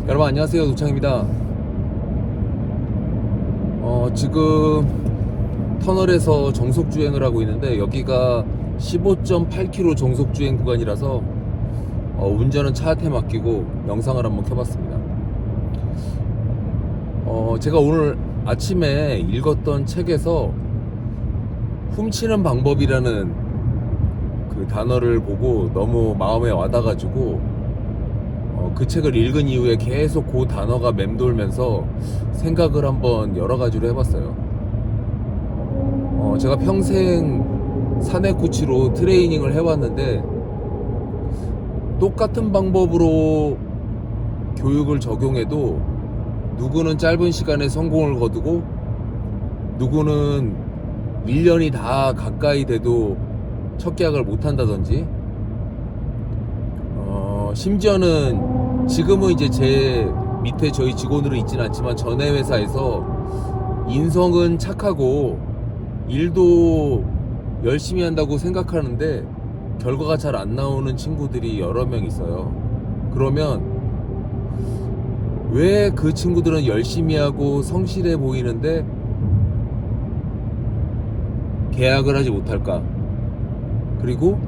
여러분 안녕하세요, 노창입니다. 지금 터널에서 정속 주행을 하고 있는데 여기가 15.8km 정속 주행 구간이라서 운전은 차한테 맡기고 영상을 한번 켜봤습니다. 제가 오늘 아침에 읽었던 책에서 훔치는 방법이라는 그 단어를 보고 너무 마음에 와닿아가지고 그 책을 읽은 이후에 계속 그 단어가 맴돌면서 생각을 한번 여러 가지로 해봤어요. 제가 평생 사내 코치로 트레이닝을 해왔는데 똑같은 방법으로 교육을 적용해도 누구는 짧은 시간에 성공을 거두고 누구는 1년이 다 가까이 돼도 첫 계약을 못 한다든지 심지어는 지금은 이제 제 밑에 저희 직원으로 있지는 않지만 전에 회사에서 인성은 착하고 일도 열심히 한다고 생각하는데 결과가 잘 안 나오는 친구들이 여러 명 있어요. 그러면 왜 그 친구들은 열심히 하고 성실해 보이는데 계약을 하지 못할까? 그리고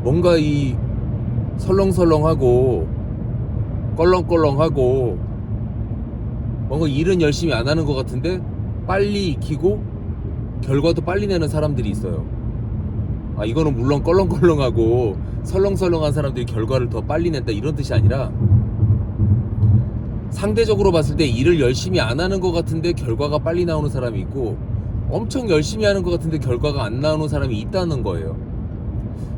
뭔가 이 설렁설렁하고 껄렁껄렁하고 뭔가 일은 열심히 안 하는 것 같은데 빨리 익히고 결과도 빨리 내는 사람들이 있어요. 이거는 물론 껄렁껄렁하고 설렁설렁한 사람들이 결과를 더 빨리 낸다 이런 뜻이 아니라 상대적으로 봤을 때 일을 열심히 안 하는 것 같은데 결과가 빨리 나오는 사람이 있고 엄청 열심히 하는 것 같은데 결과가 안 나오는 사람이 있다는 거예요.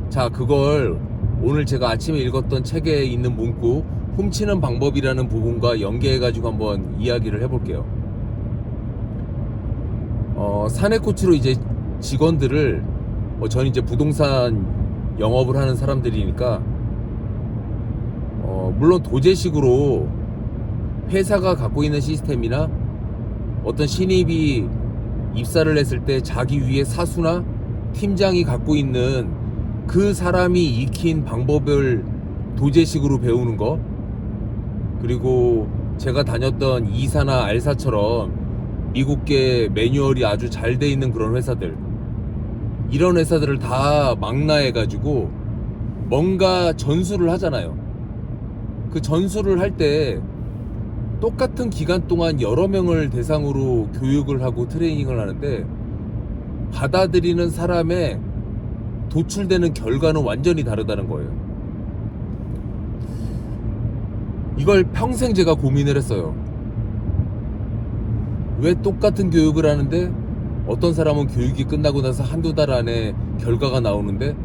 자, 그걸 오늘 제가 아침에 읽었던 책에 있는 문구 훔치는 방법이라는 부분과 연계해가지고 한번 이야기를 해볼게요. 사내 코치로 이제 직원들을 저는 이제 부동산 영업을 하는 사람들이니까 물론 도제식으로 회사가 갖고 있는 시스템이나 어떤 신입이 입사를 했을 때 자기 위에 사수나 팀장이 갖고 있는 그 사람이 익힌 방법을 도제식으로 배우는 거, 그리고 제가 다녔던 이사나 알사처럼 미국계 매뉴얼이 아주 잘 돼 있는 그런 회사들, 이런 회사들을 다 망라해가지고 뭔가 전수를 하잖아요. 그 전수를 할 때 똑같은 기간 동안 여러 명을 대상으로 교육을 하고 트레이닝을 하는데 받아들이는 사람의 도출되는 결과는 완전히 다르다는 거예요. 이걸 평생 제가 고민을 했어요. 왜 똑같은 교육을 하는데 어떤 사람은 교육이 끝나고 나서 한두 달 안에 결과가 나오는데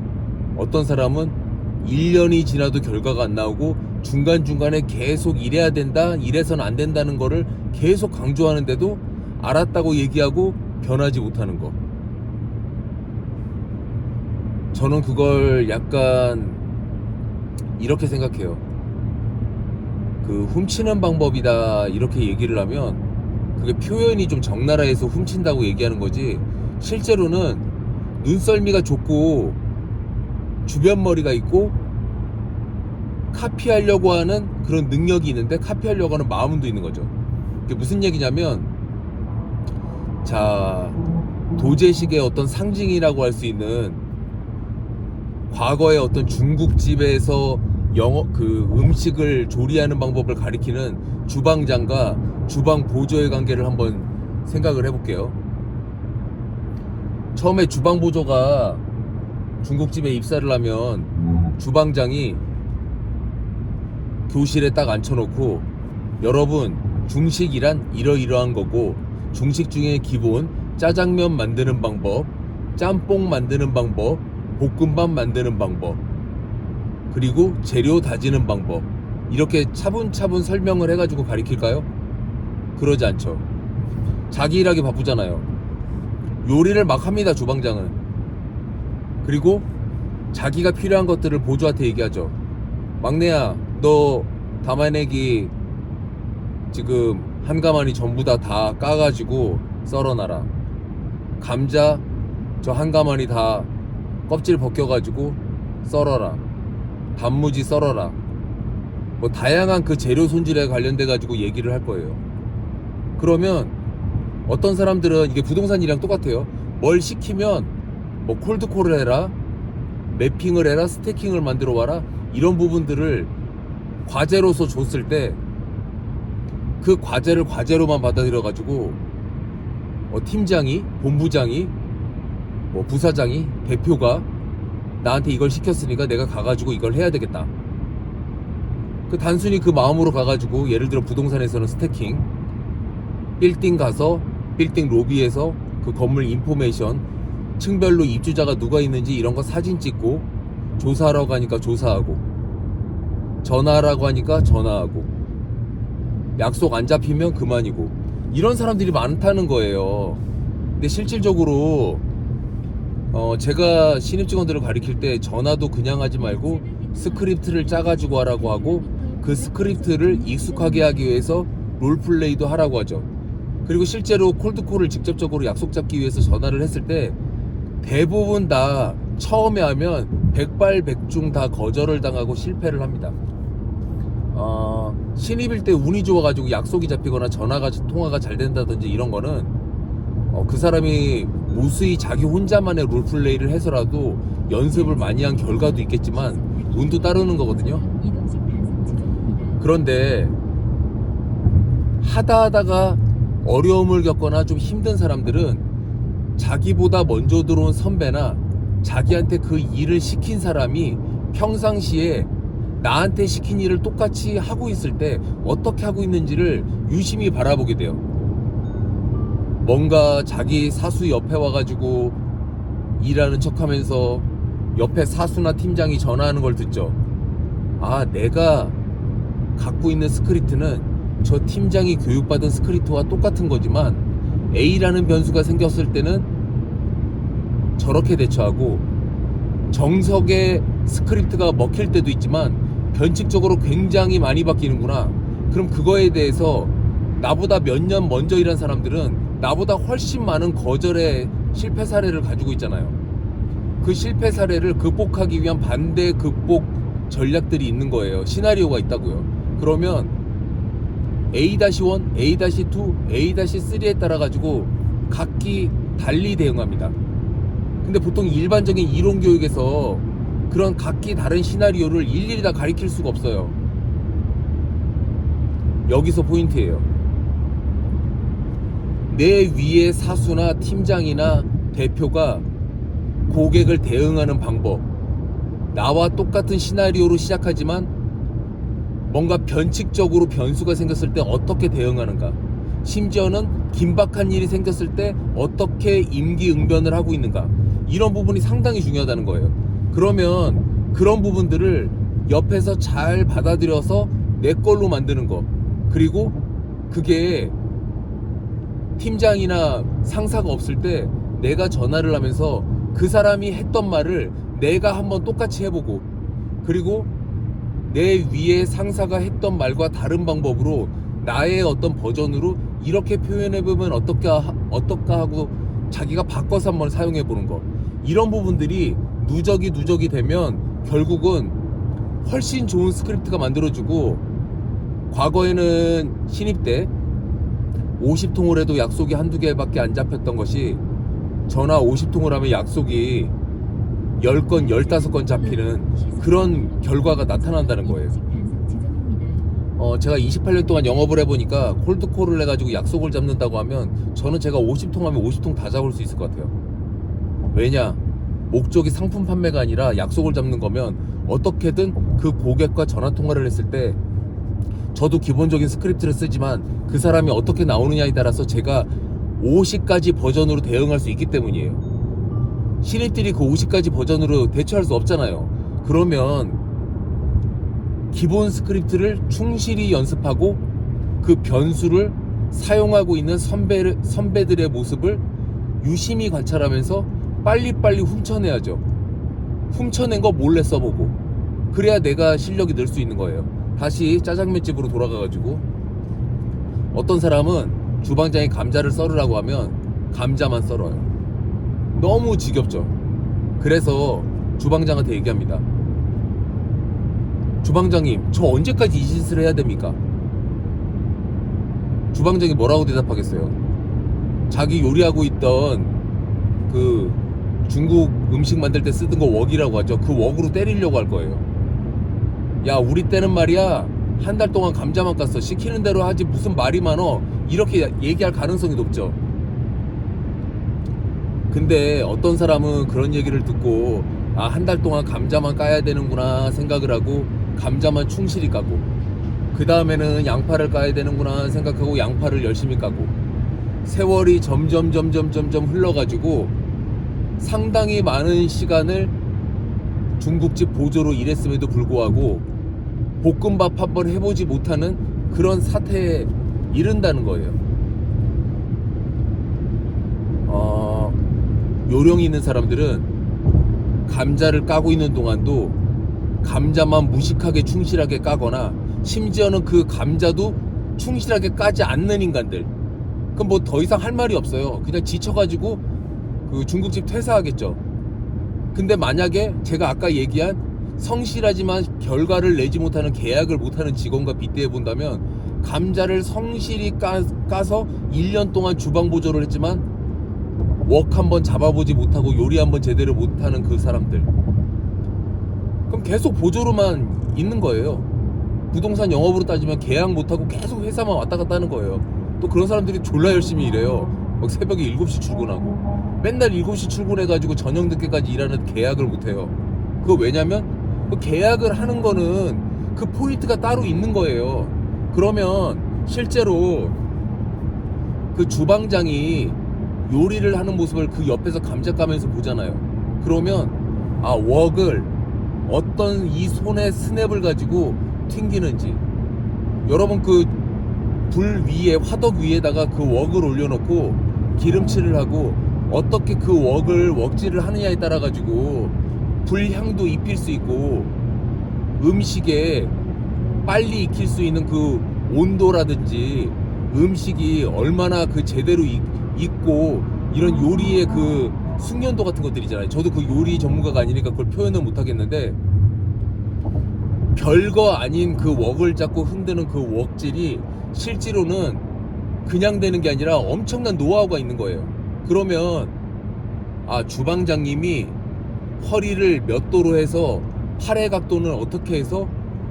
어떤 사람은 1년이 지나도 결과가 안 나오고 중간중간에 계속 이래야 된다, 이래서는 안 된다는 거를 계속 강조하는데도 알았다고 얘기하고 변하지 못하는 거. 저는 그걸 약간 이렇게 생각해요. 그 훔치는 방법이다 이렇게 얘기를 하면 그게 표현이 좀 적나라해서 훔친다고 얘기하는 거지, 실제로는 눈썰미가 좁고 주변 머리가 있고 카피하려고 하는 그런 능력이 있는데 카피하려고 하는 마음도 있는 거죠. 그게 무슨 얘기냐면, 자, 도제식의 어떤 상징이라고 할 수 있는 과거의 어떤 중국집에서 음식을 조리하는 방법을 가리키는 주방장과 주방 보조의 관계를 한번 생각을 해볼게요. 처음에 주방 보조가 중국집에 입사를 하면 주방장이 교실에 딱 앉혀놓고, 여러분, 중식이란 이러이러한 거고 중식 중에 기본 짜장면 만드는 방법, 짬뽕 만드는 방법, 볶음밥 만드는 방법, 그리고 재료 다지는 방법, 이렇게 차분차분 설명을 해가지고 가르칠까요? 그러지 않죠. 자기 일하기 바쁘잖아요. 요리를 막 합니다, 주방장은. 그리고 자기가 필요한 것들을 보조한테 얘기하죠. 막내야, 너 담아내기 지금 한 가마니 전부 다 까가지고 썰어놔라. 감자 저 한 가마니 다 껍질 벗겨가지고 썰어라. 단무지 썰어라. 뭐 다양한 그 재료 손질에 관련돼 가지고 얘기를 할 거예요. 그러면 어떤 사람들은 이게 부동산 일이랑 똑같아요. 뭘 시키면 뭐 콜드콜을 해라, 맵핑을 해라, 스태킹을 만들어 와라, 이런 부분들을 과제로서 줬을 때 그 과제를 과제로만 받아들여 가지고 팀장이, 본부장이, 뭐 부사장이, 대표가 나한테 이걸 시켰으니까 내가 가가지고 이걸 해야 되겠다. 단순히 그 마음으로 가가지고, 예를 들어 부동산에서는 스태킹, 빌딩 가서 빌딩 로비에서 그 건물 인포메이션, 층별로 입주자가 누가 있는지 이런 거 사진 찍고, 조사하라고 하니까 조사하고, 전화하라고 하니까 전화하고, 약속 안 잡히면 그만이고, 이런 사람들이 많다는 거예요. 근데 실질적으로 제가 신입 직원들을 가르칠 때 전화도 그냥 하지 말고 스크립트를 짜가지고 하라고 하고, 그 스크립트를 익숙하게 하기 위해서 롤플레이도 하라고 하죠. 그리고 실제로 콜드콜을 직접적으로 약속 잡기 위해서 전화를 했을 때 대부분 다 처음에 하면 백발백중 다 거절을 당하고 실패를 합니다. 신입일 때 운이 좋아가지고 약속이 잡히거나 전화가 통화가 잘 된다든지 이런 거는 그 사람이 무수히 자기 혼자만의 롤플레이를 해서라도 연습을 많이 한 결과도 있겠지만 운도 따르는 거거든요. 그런데 하다가 어려움을 겪거나 좀 힘든 사람들은 자기보다 먼저 들어온 선배나 자기한테 그 일을 시킨 사람이 평상시에 나한테 시킨 일을 똑같이 하고 있을 때 어떻게 하고 있는지를 유심히 바라보게 돼요. 뭔가 자기 사수 옆에 와가지고 일하는 척하면서 옆에 사수나 팀장이 전화하는 걸 듣죠. 내가 갖고 있는 스크립트는 저 팀장이 교육받은 스크립트와 똑같은 거지만 A라는 변수가 생겼을 때는 저렇게 대처하고, 정석의 스크립트가 먹힐 때도 있지만 변칙적으로 굉장히 많이 바뀌는구나. 그럼 그거에 대해서 나보다 몇 년 먼저 일한 사람들은 나보다 훨씬 많은 거절의 실패 사례를 가지고 있잖아요. 그 실패 사례를 극복하기 위한 반대 극복 전략들이 있는 거예요. 시나리오가 있다고요. 그러면 A-1, A-2, A-3에 따라 가지고 각기 달리 대응합니다. 근데 보통 일반적인 이론 교육에서 그런 각기 다른 시나리오를 일일이 다 가르칠 수가 없어요. 여기서 포인트예요. 내 위에 사수나 팀장이나 대표가 고객을 대응하는 방법, 나와 똑같은 시나리오로 시작하지만 뭔가 변칙적으로 변수가 생겼을 때 어떻게 대응하는가, 심지어는 긴박한 일이 생겼을 때 어떻게 임기응변을 하고 있는가, 이런 부분이 상당히 중요하다는 거예요. 그러면 그런 부분들을 옆에서 잘 받아들여서 내 걸로 만드는 거, 그리고 그게 팀장이나 상사가 없을 때 내가 전화를 하면서 그 사람이 했던 말을 내가 한번 똑같이 해보고, 그리고 내 위에 상사가 했던 말과 다른 방법으로 나의 어떤 버전으로 이렇게 표현해보면 어떨까 하고 자기가 바꿔서 한번 사용해보는 거, 이런 부분들이 누적이 되면 결국은 훨씬 좋은 스크립트가 만들어지고, 과거에는 신입 때 50통을 해도 약속이 한두 개밖에 안 잡혔던 것이 전화 50통을 하면 약속이 10건, 15건 잡히는 그런 결과가 나타난다는 거예요. 제가 28년 동안 영업을 해보니까 콜드콜을 해가지고 약속을 잡는다고 하면 저는 제가 50통 하면 50통 다 잡을 수 있을 것 같아요. 왜냐? 목적이 상품 판매가 아니라 약속을 잡는 거면 어떻게든 그 고객과 전화 통화를 했을 때 저도 기본적인 스크립트를 쓰지만 그 사람이 어떻게 나오느냐에 따라서 제가 50가지 버전으로 대응할 수 있기 때문이에요. 신입들이 그 50가지 버전으로 대처할 수 없잖아요. 그러면 기본 스크립트를 충실히 연습하고 그 변수를 사용하고 있는 선배들의 모습을 유심히 관찰하면서 빨리빨리 훔쳐내야죠. 훔쳐낸 거 몰래 써보고, 그래야 내가 실력이 늘 수 있는 거예요. 다시 짜장면집으로 돌아가가지고, 어떤 사람은 주방장이 감자를 썰으라고 하면 감자만 썰어요. 너무 지겹죠. 그래서 주방장한테 얘기합니다. 주방장님, 저 언제까지 이 짓을 해야 됩니까? 주방장이 뭐라고 대답하겠어요? 자기 요리하고 있던 그 중국 음식 만들 때 쓰던 거 웍이라고 하죠. 그 웍으로 때리려고 할 거예요. 야, 우리 때는 말이야, 한 달 동안 감자만 깠어. 시키는 대로 하지 무슨 말이 많어. 이렇게 얘기할 가능성이 높죠. 근데 어떤 사람은 그런 얘기를 듣고, 아, 한 달 동안 감자만 까야 되는구나 생각을 하고 감자만 충실히 까고, 그 다음에는 양파를 까야 되는구나 생각하고 양파를 열심히 까고, 세월이 점점 흘러가지고 상당히 많은 시간을 중국집 보조로 일했음에도 불구하고 볶음밥 한번 해보지 못하는 그런 사태에 이른다는 거예요. 요령이 있는 사람들은 감자를 까고 있는 동안도 감자만 무식하게 충실하게 까거나, 심지어는 그 감자도 충실하게 까지 않는 인간들, 그럼 뭐 더 이상 할 말이 없어요. 그냥 지쳐가지고 그 중국집 퇴사하겠죠. 근데 만약에 제가 아까 얘기한 성실하지만 결과를 내지 못하는, 계약을 못하는 직원과 빗대어 본다면, 감자를 성실히 까서 1년 동안 주방 보조를 했지만 웍 한번 잡아보지 못하고 요리 한번 제대로 못하는 그 사람들, 그럼 계속 보조로만 있는 거예요. 부동산 영업으로 따지면 계약 못하고 계속 회사만 왔다 갔다 하는 거예요. 또 그런 사람들이 졸라 열심히 일해요. 막 새벽에 7시 출근하고 맨날 7시 출근해가지고 저녁 늦게까지 일하는 계약을 못해요. 그거 왜냐면 그 계약을 하는 거는 그 포인트가 따로 있는 거예요. 그러면 실제로 그 주방장이 요리를 하는 모습을 그 옆에서 감자 까면서 보잖아요. 그러면 아, 웍을 어떤 이 손의 스냅을 가지고 튕기는지, 여러분 그 불 위에, 화덕 위에다가 그 웍을 올려놓고 기름칠을 하고 어떻게 그 웍질을 하느냐에 따라 가지고 불향도 입힐 수 있고 음식에 빨리 익힐 수 있는 그 온도라든지 음식이 얼마나 그 제대로 익고, 이런 요리의 그 숙련도 같은 것들 있잖아요. 저도 그 요리 전문가가 아니니까 그걸 표현을 못 하겠는데, 별거 아닌 그 웍을 잡고 흔드는 그 웍질이 실제로는 그냥 되는 게 아니라 엄청난 노하우가 있는 거예요. 그러면 아, 주방장님이 허리를 몇 도로 해서 팔의 각도는 어떻게 해서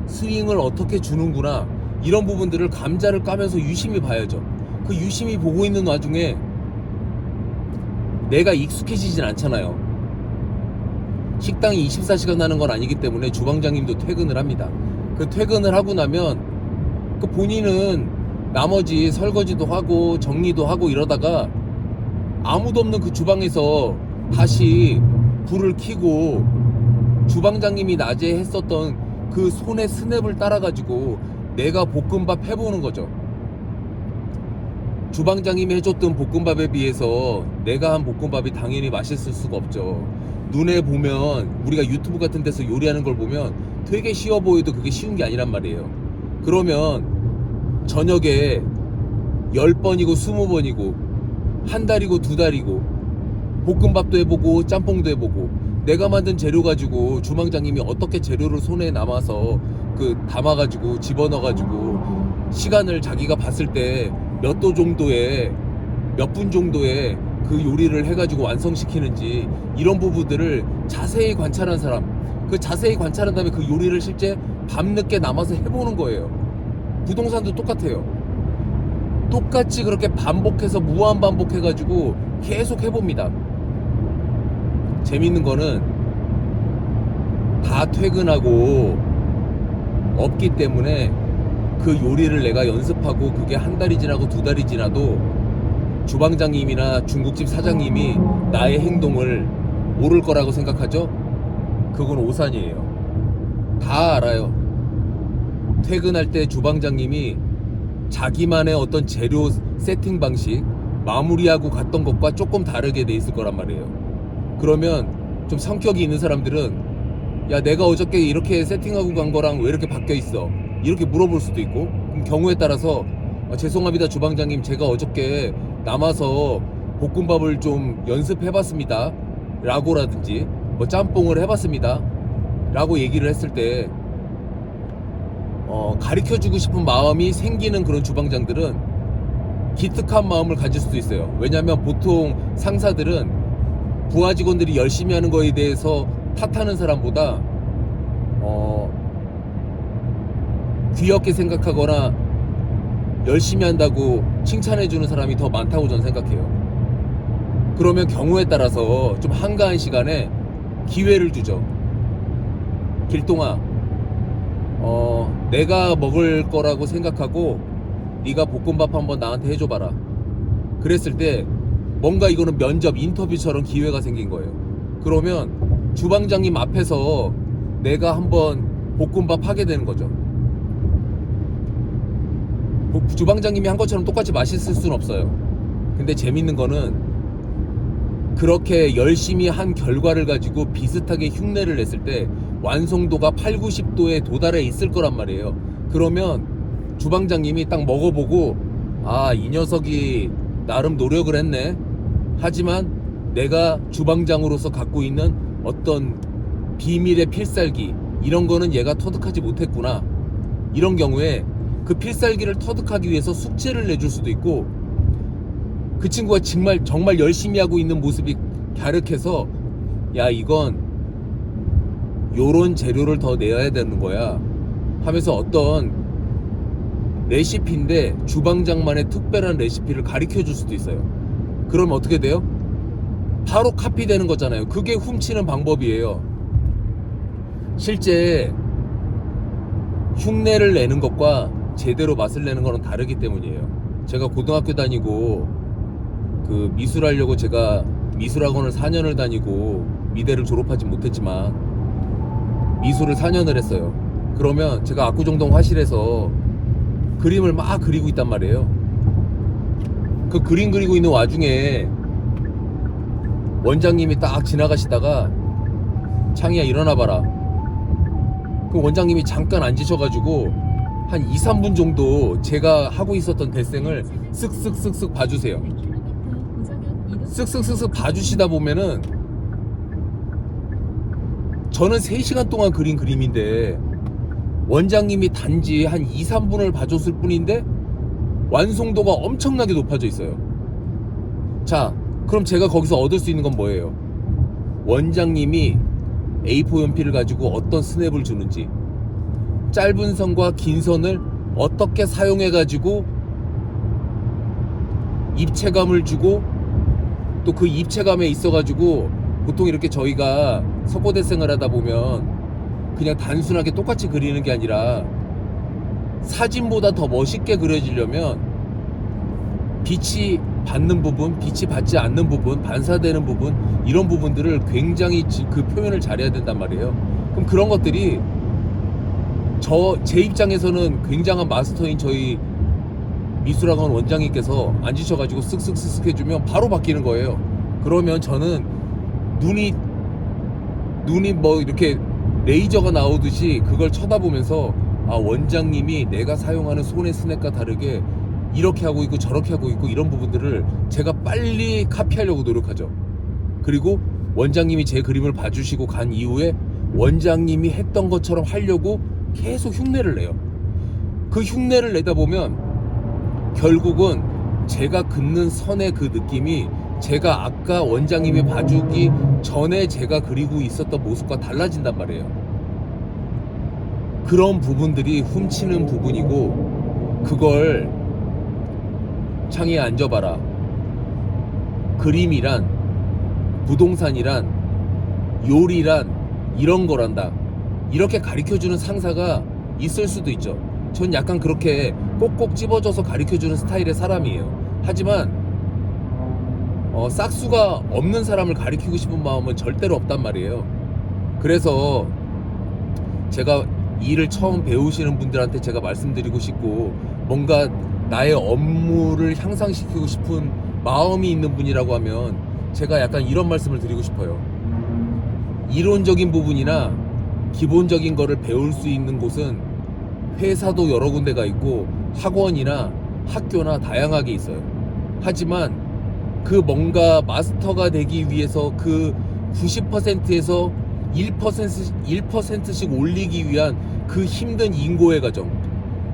스윙을 어떻게 주는구나, 이런 부분들을 감자를 까면서 유심히 봐야죠. 그 유심히 보고 있는 와중에 내가 익숙해지진 않잖아요. 식당이 24시간 하는 건 아니기 때문에 주방장님도 퇴근을 합니다. 그 퇴근을 하고 나면 그 본인은 나머지 설거지도 하고 정리도 하고 이러다가 아무도 없는 그 주방에서 다시 불을 켜고 주방장님이 낮에 했었던 그 손의 스냅을 따라가지고 내가 볶음밥 해보는 거죠. 주방장님이 해줬던 볶음밥에 비해서 내가 한 볶음밥이 당연히 맛있을 수가 없죠. 눈에 보면, 우리가 유튜브 같은 데서 요리하는 걸 보면 되게 쉬워 보여도 그게 쉬운 게 아니란 말이에요. 그러면 저녁에 10번이고 20번이고 한 달이고 2달이고 볶음밥도 해보고 짬뽕도 해보고, 내가 만든 재료 가지고 주방장님이 어떻게 재료를 손에 남아서 그 담아가지고 집어넣어가지고 시간을 자기가 봤을 때 몇 도 정도에 몇 분 정도에 그 요리를 해가지고 완성시키는지, 이런 부분들을 자세히 관찰한 사람, 그 자세히 관찰한 다음에 그 요리를 실제 밤늦게 남아서 해보는 거예요. 부동산도 똑같아요. 똑같이 그렇게 반복해서 무한 반복해가지고 계속 해봅니다. 재밌는 거는 다 퇴근하고 없기 때문에 그 요리를 내가 연습하고 그게 한 달이 지나고 2달이 지나도 주방장님이나 중국집 사장님이 나의 행동을 모를 거라고 생각하죠? 그건 오산이에요. 다 알아요. 퇴근할 때 주방장님이 자기만의 어떤 재료 세팅 방식, 마무리하고 갔던 것과 조금 다르게 돼 있을 거란 말이에요. 그러면 좀 성격이 있는 사람들은 야, 내가 어저께 이렇게 세팅하고 간 거랑 왜 이렇게 바뀌어 있어? 이렇게 물어볼 수도 있고, 그럼 경우에 따라서 죄송합니다 주방장님, 제가 어저께 남아서 볶음밥을 좀 연습해봤습니다 라고라든지 뭐 짬뽕을 해봤습니다 라고 얘기를 했을 때 가르쳐주고 싶은 마음이 생기는 그런 주방장들은 기특한 마음을 가질 수도 있어요. 왜냐하면 보통 상사들은 부하 직원들이 열심히 하는 거에 대해서 탓하는 사람보다 귀엽게 생각하거나 열심히 한다고 칭찬해주는 사람이 더 많다고 저는 생각해요. 그러면 경우에 따라서 좀 한가한 시간에 기회를 주죠. 길동아, 내가 먹을 거라고 생각하고 네가 볶음밥 한번 나한테 해줘봐라. 그랬을 때 뭔가 이거는 면접 인터뷰처럼 기회가 생긴 거예요. 그러면 주방장님 앞에서 내가 한번 볶음밥 하게 되는 거죠. 주방장님이 한 것처럼 똑같이 맛있을 수는 없어요. 근데 재밌는 거는 그렇게 열심히 한 결과를 가지고 비슷하게 흉내를 냈을 때 완성도가 8, 90도에 도달해 있을 거란 말이에요. 그러면 주방장님이 딱 먹어보고 아, 이 녀석이 나름 노력을 했네. 하지만 내가 주방장으로서 갖고 있는 어떤 비밀의 필살기, 이런 거는 얘가 터득하지 못했구나. 이런 경우에 그 필살기를 터득하기 위해서 숙제를 내줄 수도 있고, 그 친구가 정말 열심히 하고 있는 모습이 갸륵해서 야, 이건 요런 재료를 더 내야 되는 거야 하면서 어떤 레시피인데 주방장만의 특별한 레시피를 가르쳐 줄 수도 있어요. 그럼 어떻게 돼요? 바로 카피되는 거잖아요. 그게 훔치는 방법이에요. 실제 흉내를 내는 것과 제대로 맛을 내는 거는 다르기 때문이에요. 제가 고등학교 다니고 그 미술하려고 제가 미술학원을 4년을 다니고 미대를 졸업하지 못했지만 미술을 4년을 했어요. 그러면 제가 압구정동 화실에서 그림을 막 그리고 있단 말이에요. 그 그림 그리고 있는 와중에 원장님이 딱 지나가시다가 창희야 일어나 봐라. 그 원장님이 잠깐 앉으셔가지고 한 2, 3분 정도 제가 하고 있었던 데생을 쓱쓱쓱쓱 봐주세요. 쓱쓱쓱쓱 봐주시다 보면은 저는 3시간 동안 그린 그림인데 원장님이 단지 한 2, 3분을 봐줬을 뿐인데 완성도가 엄청나게 높아져 있어요. 자, 그럼 제가 거기서 얻을 수 있는 건 뭐예요? 원장님이 A4 연필을 가지고 어떤 스냅을 주는지, 짧은 선과 긴 선을 어떻게 사용해 가지고 입체감을 주고, 또 그 입체감에 있어 가지고 보통 이렇게 저희가 석고대생을 하다 보면 그냥 단순하게 똑같이 그리는 게 아니라 사진보다 더 멋있게 그려지려면 빛이 받는 부분, 빛이 받지 않는 부분, 반사되는 부분, 이런 부분들을 굉장히 그 표현을 잘해야 된단 말이에요. 그럼 그런 것들이 제 입장에서는 굉장한 마스터인 저희 미술학원 원장님께서 앉으셔가지고 쓱쓱쓱쓱 해주면 바로 바뀌는 거예요. 그러면 저는 눈이 뭐 이렇게 레이저가 나오듯이 그걸 쳐다보면서 아, 원장님이 내가 사용하는 손의 스냅과 다르게 이렇게 하고 있고 저렇게 하고 있고, 이런 부분들을 제가 빨리 카피하려고 노력하죠. 그리고 원장님이 제 그림을 봐주시고 간 이후에 원장님이 했던 것처럼 하려고 계속 흉내를 내요. 그 흉내를 내다 보면 결국은 제가 긋는 선의 그 느낌이 제가 아까 원장님이 봐주기 전에 제가 그리고 있었던 모습과 달라진단 말이에요. 그런 부분들이 훔치는 부분이고, 그걸 창의에 앉아봐라. 그림이란, 부동산이란, 요리란 이런 거란다. 이렇게 가르쳐주는 상사가 있을 수도 있죠. 전 약간 그렇게 꼭꼭 집어줘서 가르쳐주는 스타일의 사람이에요. 하지만 싹수가 없는 사람을 가르치고 싶은 마음은 절대로 없단 말이에요. 그래서 제가 일을 처음 배우시는 분들한테 제가 말씀드리고 싶고, 뭔가 나의 업무를 향상시키고 싶은 마음이 있는 분이라고 하면 제가 약간 이런 말씀을 드리고 싶어요. 이론적인 부분이나 기본적인 거를 배울 수 있는 곳은 회사도 여러 군데가 있고 학원이나 학교나 다양하게 있어요. 하지만 그 뭔가 마스터가 되기 위해서 그 90%에서 1%씩 올리기 위한 그 힘든 인고의 과정,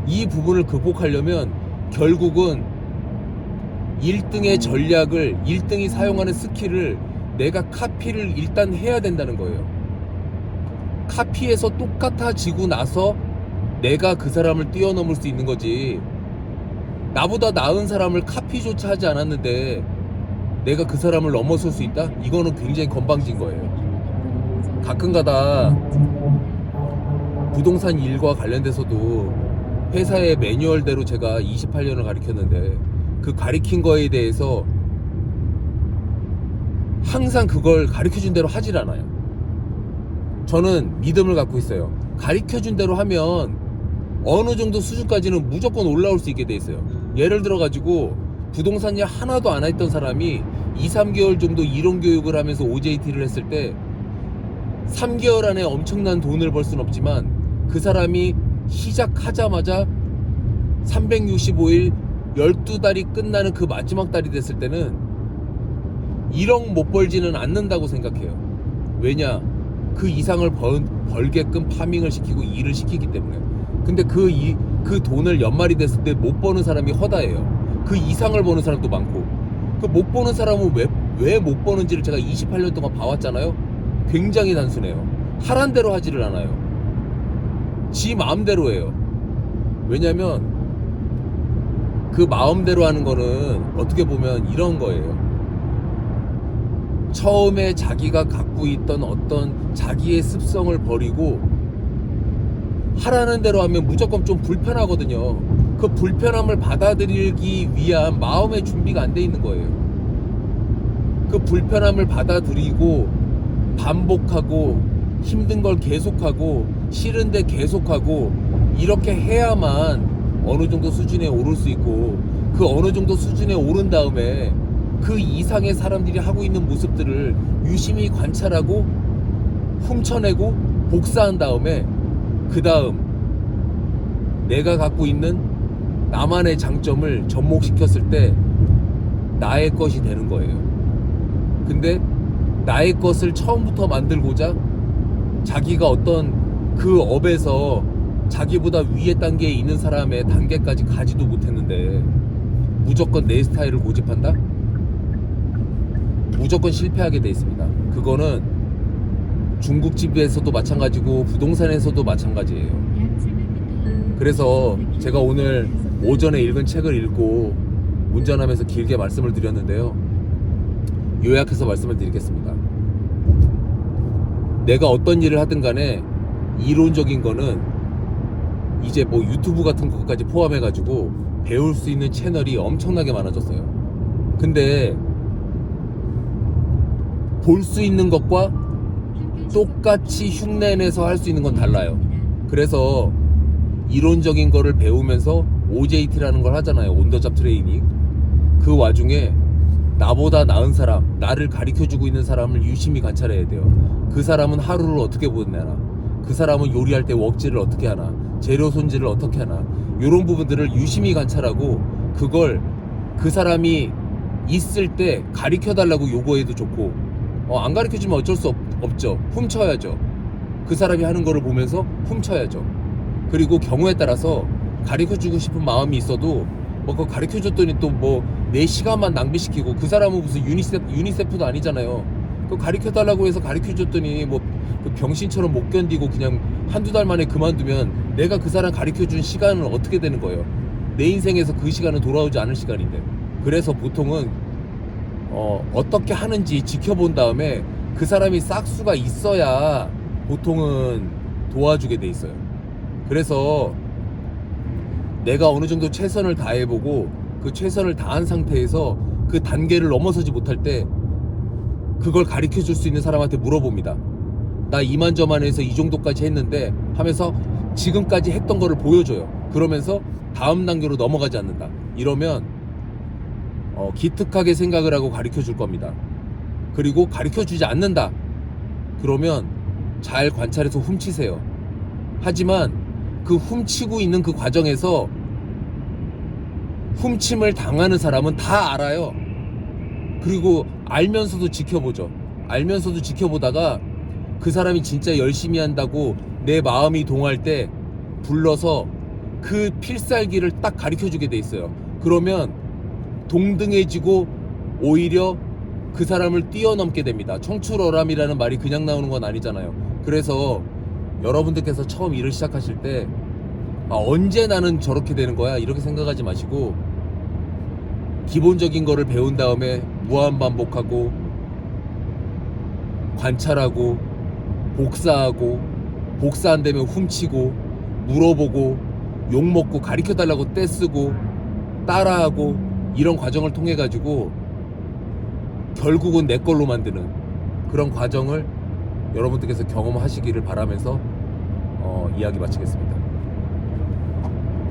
이 부분을 극복하려면 결국은 1등의 전략을, 1등이 사용하는 스킬을 내가 카피를 일단 해야 된다는 거예요. 카피해서 똑같아지고 나서 내가 그 사람을 뛰어넘을 수 있는 거지. 나보다 나은 사람을 카피조차 하지 않았는데 내가 그 사람을 넘어설 수 있다? 이거는 굉장히 건방진 거예요. 가끔가다 부동산 일과 관련돼서도 회사의 매뉴얼대로 제가 28년을 가르쳤는데 그 가르친 거에 대해서 항상 그걸 가르쳐준 대로 하질 않아요. 저는 믿음을 갖고 있어요. 가르쳐준 대로 하면 어느 정도 수준까지는 무조건 올라올 수 있게 돼 있어요. 예를 들어 가지고 부동산 일 하나도 안 했던 사람이 2-3개월 정도 이론 교육을 하면서 OJT를 했을 때 3개월 안에 엄청난 돈을 벌 수는 없지만 그 사람이 시작하자마자 365일 12달이 끝나는 그 마지막 달이 됐을 때는 1억 못 벌지는 않는다고 생각해요. 왜냐? 그 이상을 벌게끔 파밍을 시키고 일을 시키기 때문에. 근데 그 돈을 연말이 됐을 때 못 버는 사람이 허다해요. 그 이상을 버는 사람도 많고. 그 못 버는 사람은 왜 못 버는지를 제가 28년 동안 봐왔잖아요. 굉장히 단순해요. 하란 대로 하지를 않아요. 지 마음대로 해요. 왜냐면 그 마음대로 하는 거는 어떻게 보면 이런 거예요. 처음에 자기가 갖고 있던 어떤 자기의 습성을 버리고 하라는 대로 하면 무조건 좀 불편하거든요. 그 불편함을 받아들이기 위한 마음의 준비가 안 돼 있는 거예요. 그 불편함을 받아들이고 반복하고 힘든 걸 계속하고 싫은데 계속하고 이렇게 해야만 어느 정도 수준에 오를 수 있고, 그 어느 정도 수준에 오른 다음에 그 이상의 사람들이 하고 있는 모습들을 유심히 관찰하고 훔쳐내고 복사한 다음에 그 다음 내가 갖고 있는 나만의 장점을 접목시켰을 때 나의 것이 되는 거예요. 근데 나의 것을 처음부터 만들고자 자기가 어떤 그 업에서 자기보다 위에 단계에 있는 사람의 단계까지 가지도 못했는데 무조건 내 스타일을 고집한다? 무조건 실패하게 돼 있습니다. 그거는 중국집에서도 마찬가지고 부동산에서도 마찬가지예요. 그래서 제가 오늘 오전에 읽은 책을 읽고 운전하면서 길게 말씀을 드렸는데요. 요약해서 말씀을 드리겠습니다. 내가 어떤 일을 하든 간에 이론적인 거는 이제 뭐 유튜브 같은 것까지 포함해가지고 배울 수 있는 채널이 엄청나게 많아졌어요. 근데 볼 수 있는 것과 똑같이 흉내내서 할 수 있는 건 달라요. 그래서 이론적인 거를 배우면서 OJT라는 걸 하잖아요. 온더잡 트레이닝. 그 와중에 나보다 나은 사람, 나를 가르쳐주고 있는 사람을 유심히 관찰해야 돼요. 그 사람은 하루를 어떻게 보내나, 그 사람은 요리할 때 웍질을 어떻게 하나, 재료 손질을 어떻게 하나, 이런 부분들을 유심히 관찰하고 그걸 그 사람이 있을 때 가르쳐달라고 요구해도 좋고, 안 가르쳐주면 어쩔 수 없죠. 훔쳐야죠. 그 사람이 하는 거를 보면서 훔쳐야죠. 그리고 경우에 따라서 가르쳐주고 싶은 마음이 있어도 뭐 그거 가르쳐줬더니 또 뭐 내 시간만 낭비시키고, 그 사람은 무슨 유니세프도 아니잖아요. 그 가르쳐달라고 해서 가르쳐줬더니 뭐 그 병신처럼 못 견디고 그냥 한두 달 만에 그만두면 내가 그 사람 가르쳐준 시간은 어떻게 되는 거예요? 내 인생에서 그 시간은 돌아오지 않을 시간인데. 그래서 보통은 어떻게 하는지 지켜본 다음에 그 사람이 싹수가 있어야 보통은 도와주게 돼 있어요. 그래서 내가 어느 정도 최선을 다해보고 그 최선을 다한 상태에서 그 단계를 넘어서지 못할 때 그걸 가르쳐 줄 수 있는 사람한테 물어봅니다. 나 이만저만해서 이 정도까지 했는데 하면서 지금까지 했던 거를 보여줘요. 그러면서 다음 단계로 넘어가지 않는다. 이러면 기특하게 생각을 하고 가르쳐 줄 겁니다. 그리고 가르쳐 주지 않는다. 그러면 잘 관찰해서 훔치세요. 하지만 그 훔치고 있는 그 과정에서 훔침을 당하는 사람은 다 알아요. 그리고 알면서도 지켜보죠. 알면서도 지켜보다가 그 사람이 진짜 열심히 한다고 내 마음이 동할 때 불러서 그 필살기를 딱 가르쳐 주게 돼 있어요. 그러면 동등해지고 오히려 그 사람을 뛰어넘게 됩니다. 청출어람이라는 말이 그냥 나오는 건 아니잖아요. 그래서 여러분들께서 처음 일을 시작하실 때 언제 나는 저렇게 되는 거야 이렇게 생각하지 마시고 기본적인 거를 배운 다음에 무한반복하고 관찰하고 복사하고 복사 안 되면 훔치고 물어보고 욕먹고 가르쳐달라고 떼쓰고 따라하고 이런 과정을 통해 가지고 결국은 내 걸로 만드는 그런 과정을 여러분들께서 경험하시기를 바라면서 이야기 마치겠습니다.